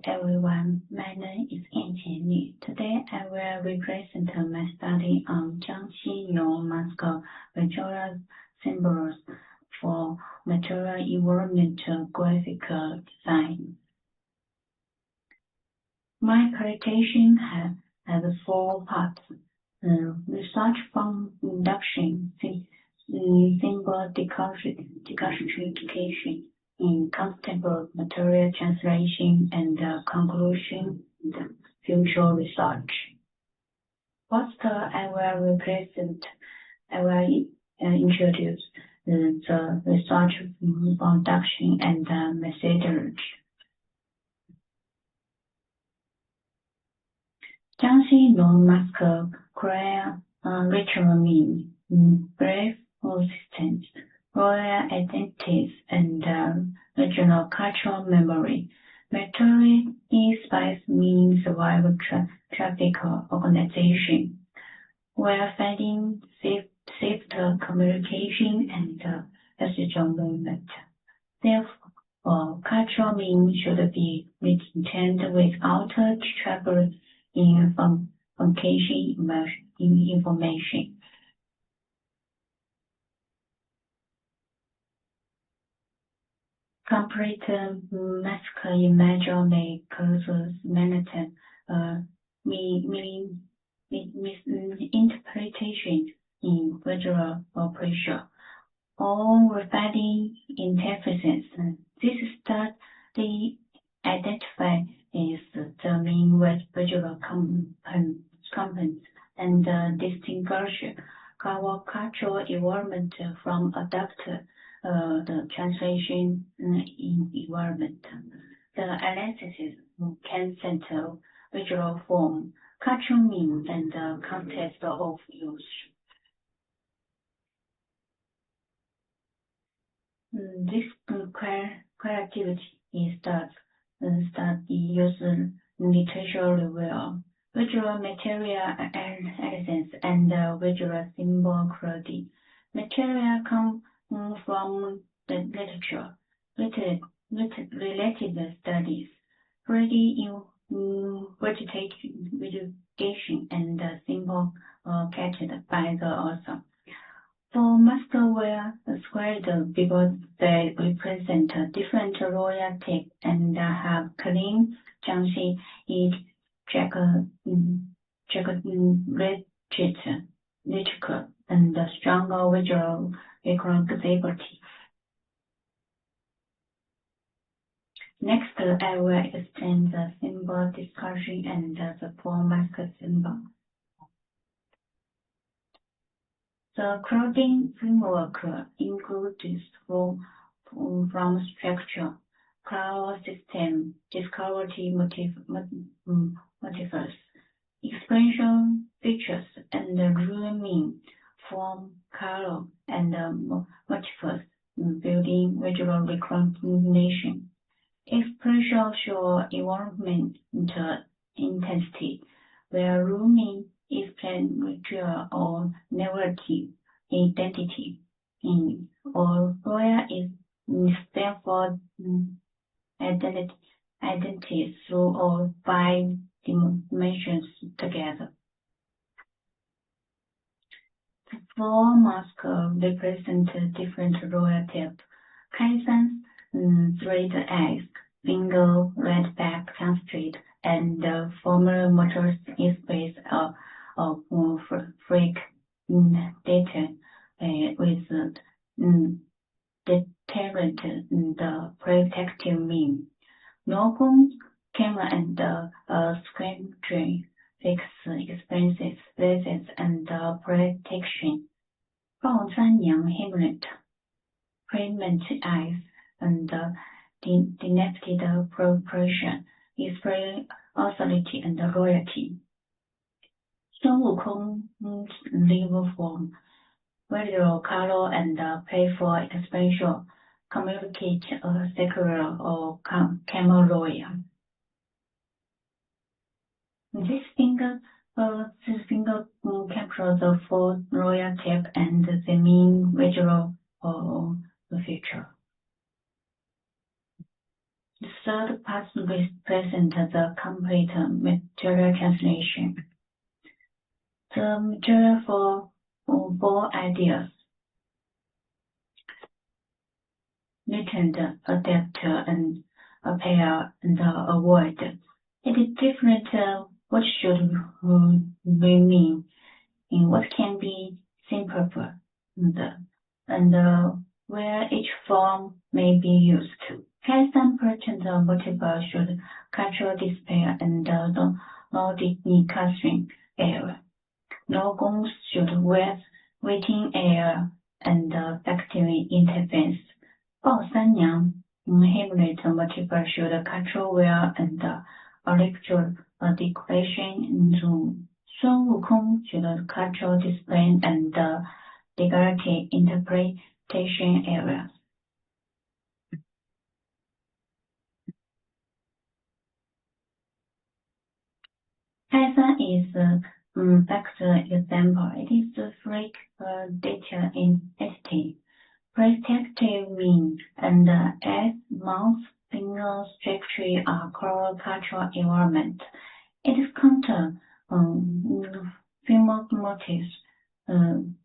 everyone, my name is Jiangxi Nuo. Today I will represent my study on Jiangxi Nuo mask visual symbols for material environmental graphical design. My presentation has 4 parts. Research from induction, symbol deconstruction in constable material translation, and conclusion and future research. First, I will introduce the research production and methodology. Jiangxi Nuo mask clear ritual mean, brief resistance, royal identities, and regional cultural memory. Material space means survival traffic organization, where finding safe communication and passenger movement. Therefore, cultural means should be retained without trouble in function information. Complete mask image may cause misinterpretation in visual operation or refining interfaces. This study identifies the mean with visual components and distinguish our cultural environment from adapted the translation environment. The analysis can center visual form, cultural mean, and the context of use. This creativity is study user literature review, visual material analysis, and visual symbol quality. Material come from the literature, related studies, 3D vegetation, and symbol captured by the author. For masterware squared because they represent different royal types and have clean Jiangxi literature and stronger visual recognizability. Next, I will explain the symbol discussion and the 4 mask symbol. The clothing framework includes from structure, color system, discovery motifs, expression features, and grooming, form, color, and motifs, building visual recognition. Expression shows environment intensity, where rooming explains ritual or narrative identity, or where it stands for identity through all 5 dimensions together. The 4 masks represent different royal types. Kaisan's 3 eyes, finger, red back, concentrate, and former motor space of freak data with deterrent the protective mean. Normal camera and screen tray fix expenses, places, and protection. 鲍三娘 Hamlet, payment eyes, and denefted proportion, explain authority and royalty. 孙悟空 live form, visual color and playful expression, communicate a secular or camel royal. This finger captures the 4 royal type and the main visual feature. The third part represents the complete material translation. The material for 4 ideas: latent, adapt, and appear, and avoid. It is different what should we mean in what can be simplified and where each form may be used. Has some pertinent multiple should cultural display and no decastering error. No goals should waiting error and factory interface. 鲍三娘 Hamlet multiple should control well and electoral decoration into 孙悟空 should cultural display and legality interpretation areas. Python is a best example. It is a freak data in entity. Protective mean and as months single structure are core cultural environment. It is counter motives,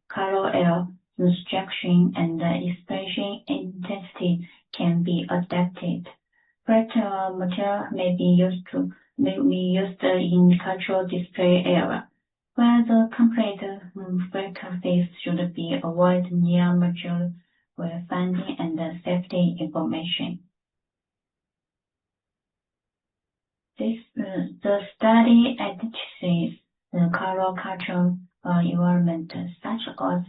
color instruction and expression intensity can be adapted. Practical material may be used in cultural display area, where the complete frequencies should be avoided near material where finding and safety information. The study identifies the color cultural environment such as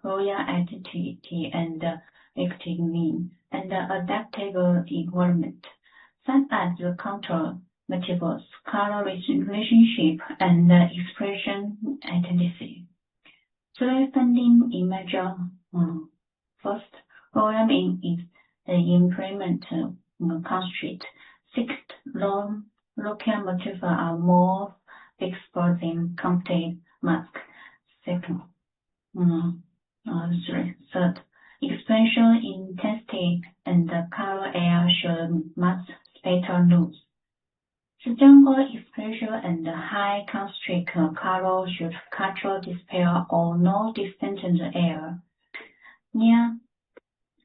royal identity and active mean and adaptable environment, such as the control materials, color relationship, and expression identity. Three funding image first, royal mean is the implement constraint. Sixth, local motifs are more exposed than complete mask. Second, third, expression intensity and color air should mask spectral rules. Sustainable expression and high constrict color should cultural display or no distant air. Near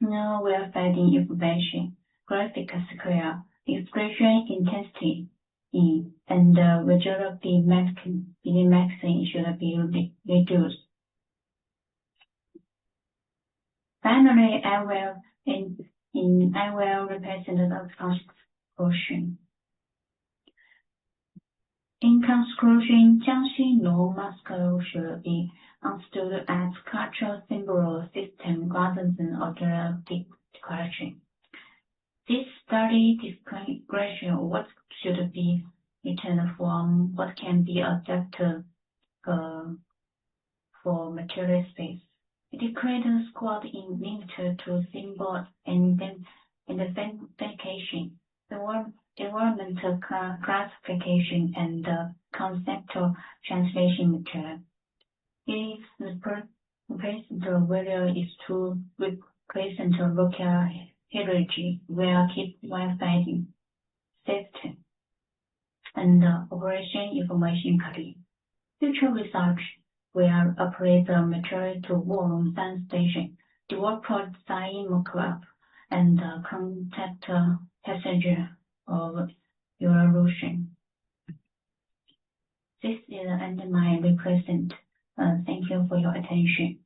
well-finding information, graphic square, expression intensity and visuality maxing should be reduced. Finally, I will represent the conclusion. In conclusion, Jiangxi Nuo mask should be understood as cultural symbol system rather than order decoration. This study describes what should be written from what can be adapted for material space. It creates a squad in linked to symbol and identification, environmental classification, and conceptual translation material. Its present value is to represent local heritage where keep well-finding, safety, and operation information clear. Future research will operate the material to Wolong Science Station, develop design club, and contact passenger of evolution. This is the end of my represent. Thank you for your attention.